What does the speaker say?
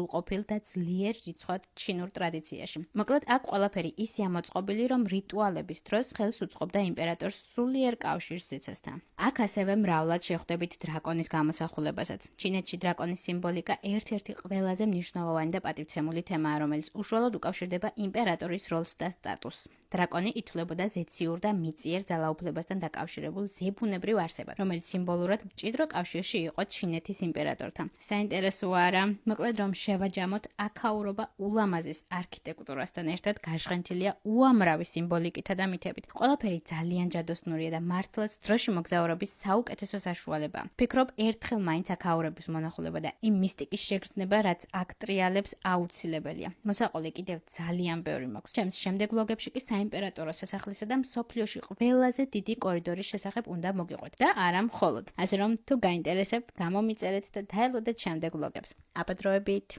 ყოფილ და ძლიერ რიცხვად ჩინურ ტრადიციაში. მოკლედ, აქ ყველაფერი ისე ამოწყობილი, რომ რიტუალების დროს ხელს უწყობდა იმპერატორს სულიერ კავშირს სიცოცხლესთან. აქ ასევე მრავლად შეხვდებით დრაკონის გამოსახულებასაც. ჩინეთში დრაკონის სიმბოლიკა ერთ-ერთი ყველაზე მნიშვნელოვანი და პატივცემული თემაა, რომელიც უშუალოდ უკავშირდება იმპერატორის როლს და სტატუსს. დრაკონი ითვლებოდა ზეციურ და მიწიერ ძალაუფლებასთან დაკავშირებულ ზებუნებრივ არსებად, რომელიც სიმბოლურად მჭიდრო კავშირში იყო ჩინეთის იმპერატორთან. საინტერესოა რა, მოკლედ რომ შევაჯამოთ, აქაურობა ულამაზის არქიტექტურასთან ერთად გაშღენთილია უამრავი სიმბოლიკითა და მითებით. ყველაფერი ძალიან ჯადოსნურია და მართლაც დროში მოგზაურობის საუკეთესო საშუალებაა. ვფიქრობ, ერთხელ მაინც აქაურების მონახულება და იმ მისტიკის შეგრძნება, რაც აქ ტრიალებს, აუცილებელია. მოსაყოლე კიდევ ძალიან ბევრი მაქვს. ჩემს შემდეგ ვლოგებში კი საიმპერატორო სასახლისა და მსოფლიოში ყველაზე დიდი კორიდორის შესახებ უნდა მოგიყვეთ. და არა მხოლოდ. ასე რომ თუ გაინტერესებთ, გამომიწერეთ და დაელოდეთ შემდეგ ვლოგებს. აპატროებით!